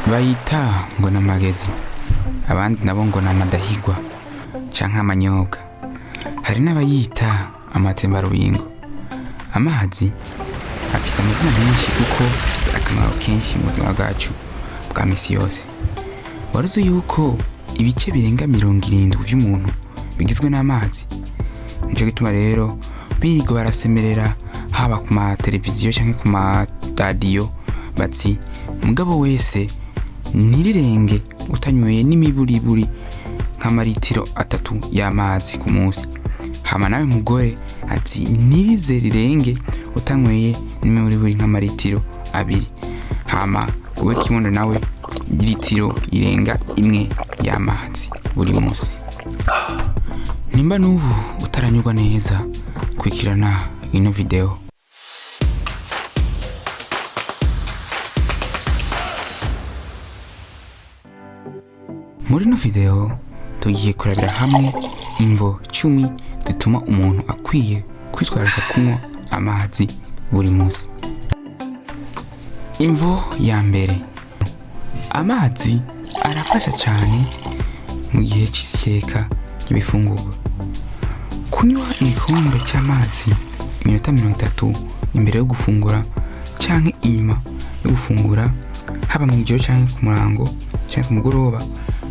bayita ngo n'amagezi, abandi nabo ngo n'amadahigwa canke amanyobwa. Hari n'abayita amatembarubingo. Amazi afise amazina menshi kuko afise akamaro kenshi mu buzima bwacu bwa misi yose. Waruzi yuko ibice birenga 70 vy'umuntu bigizwe n'amazi? Nico gituma rero biga barasemerera haba ku ma televiziyo canke ku ma radio bati mugabo wese ntirirenge utanyweye n'imiburiburi nk'amaritiro 3 y'amazi ku munsi. Hama nawe mugore ati ntirize rirenge utanyweye n'imiburiburi nk'amaritiro 2. Hama wowe kibondo nawe litiro irenga 1 y'amazi buri munsi. Nimba n'ubu utaranyurwa neza, kwikirana ino video. Muri no video tugiye kurabira hamwe imvo 10 zituma umuntu akwiye kwitwararika kunywa amazi buri munsi. Imvo ya mbere, amazi arafasha cyane mu gihe cy'iseka ry'ibifungurwa. Kunywa igikombe cy'amazi iminota 30 imbere yo gufungura canke inyuma yo gufungura, haba mu gihe canke ku murango canke ku mugoroba,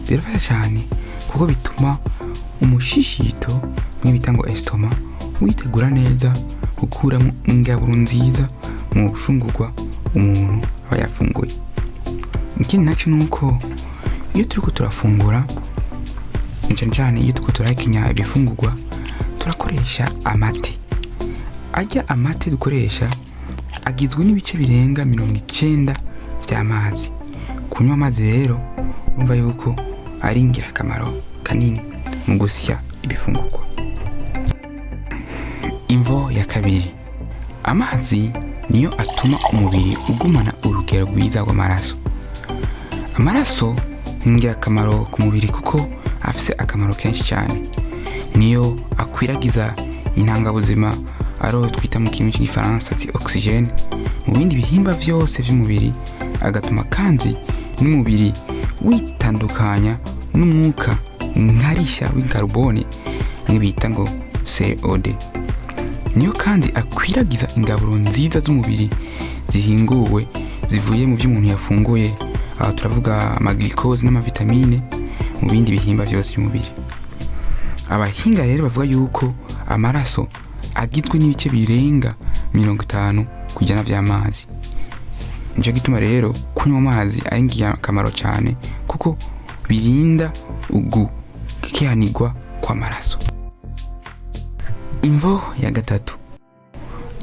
birafasha cyane kuko bituma umushishito mw'ibitango estoma witegura neza gukuramo ingaburo nziza mu bifungurwa umuntu aba yafunguye. Ikindi naco nuko iyo turiko turafungura, cyane iyo turiko turakinya ibifungurwa, turakoresha amate. Ajya amate dukoresha agizwe n'ibice birenga 90 by'amazi. Kunywa amazi rero urumva yuko ari ingirakamaro kanini mu gusya ibifungurwa. Imvo ya kabiri, amazi niyo atuma umubiri ugumana urugero rwiza rw'amaraso. Amaraso ni ingirakamaro ku mubiri kuko afise akamaro kenshi cyane. Niyo akwiragiza intangabuzima aro twita mu kirimi cy'igifaransa ati oxygene mu bindi bihimba vyose vy'umubiri, agatuma kandi n'umubiri witandukanya n'umwuka nkarisha w'ikarbone nk'ibita ngo CO2. Niyo kandi akwiragiza ingaburo nziza z'umubiri zihinguwe zivuye mu vy'umuntu yafunguye, aho turavuga amaglycose n'amavitamine mu bindi bihimba vyose by'umubiri. Abahinga rero bavuga yuko amaraso agizwe n'ibice birenga 50 kujana vy'amazi. Nico gituma rero kunywa amazi ari ingirakamaro cyane kuko birinda ugukihanirwa kw'amaraso. Imvo ya gatatu,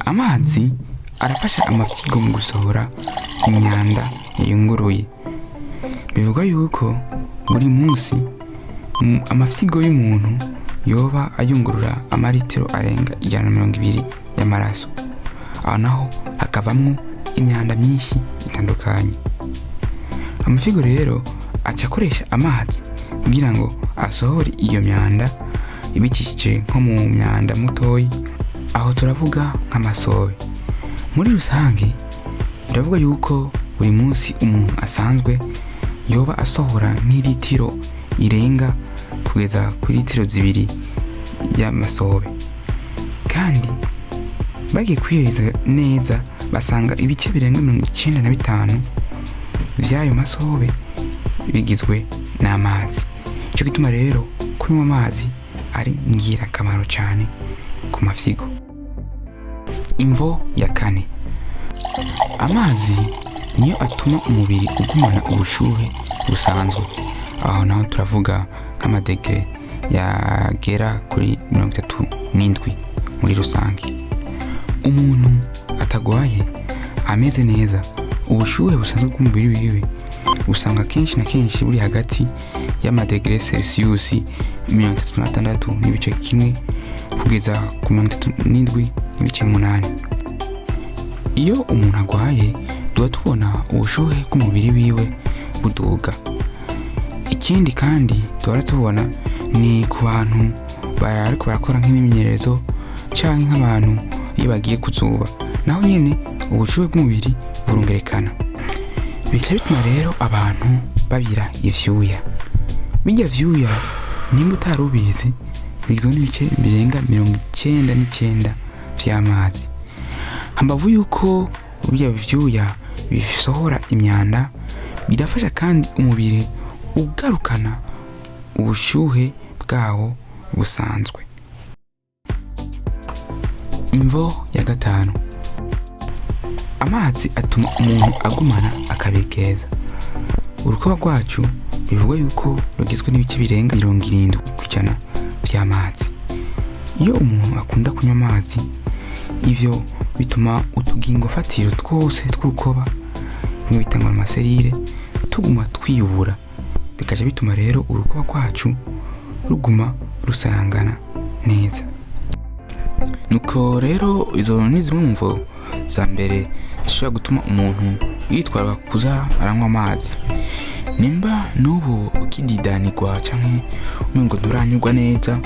amazi arafasha amafyigo mu gusohora imyanda yayunguruye. Bivuga yuko buri munsi amafyigo y'umuntu yoba ayungurura amaritiro arenga 120 y'amaraso. Aho naho hakavamwo imyanda myinshi itandukanye. Amafyigo rero acakoresha amazi kugira ngo asohore iyo myanda ibikishije nko mu myanda mutoyi, aho turavuga nk'amasobe. Muri rusange biravuga yuko buri munsi umuntu asanzwe yoba asohora nk'ilitiro irenga kugeza kuri litiro 2 y'amasobe. Kandi bagiye kwiyeza neza basanga ibice birenga 95 vy'ayo masobe bigizwe n'amazi. Ico gituma rero kunywa amazi ari ingirakamaro cyane ku mafyigo. Imvo ya kane, amazi niyo atuma umubiri ugumana ubushuhe busanzwe. Aho naho turavuga nk'amadegre yagera kuri 37 muri rusange. Umuntu atagwaye ameze neza, ubushuhe busanzwe bw'umubiri wiwe usanga kenshi na kenshi buri hagati y'amadegre Celsius 36.1 kugeza ku 37.8. Iyo umuntu agwaye duha tubona ubushuhe bw'umubiri wiwe buduga. Ikindi kandi duhora tubona ni ku bantu bariko barakora nk'imimenyerezo canke nk'abantu iyo bagiye kuzuba, naho nyene ubushuhe bw'umubiri burungerekana. bica bituma rero abantu babira ivyuya. Bijya vyuya nimba utarubizi bigizwe n'ibice birenga 99% vy'amazi. Hambavu yuko bijya vyuya bisohora imyanda, birafasha kandi umubiri ugarukana ubushuhe bwawo busanzwe. Imvo ya gatanu, amazi atuma umuntu agumana akabiri keza. Urukoba rwacu bivugwa yuko rugizwe n'ibice birenga 70% by'amazi. Iyo umuntu akunda kunywa amazi, ivyo bituma utugingo fatiro twose tw'urukoba bimwe bitangwa amaserire tuguma twiyubura, bikaje bituma rero urukoba rwacu ruguma rusayangana neza. Nuko rero izo ni zimwe mu mvo za mbere zishobora gutuma umuntu yitwara kuza aranywa amazi. Nimba n'ubu ukididanirwa canke umengo nturanyurwa neza,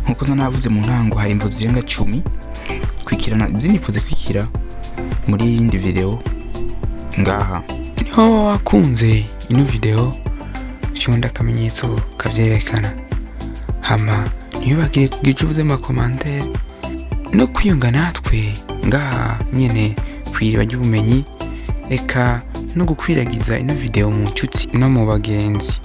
nkuko nanavuze mu ntango hari imvo zirenga 10 kwikirana izindi mvo zikwikira muri indi video ngaha. Niho wakunze ino video shonda akamenyetso kavyerekana, hama ntibagire kugira ico uvuze mu commentaire no kwiyunga natwe ngaha nyene kwiriba ry'ubumenyi, eka no gukwiragiza ino video mu nshuti no mu bagenzi.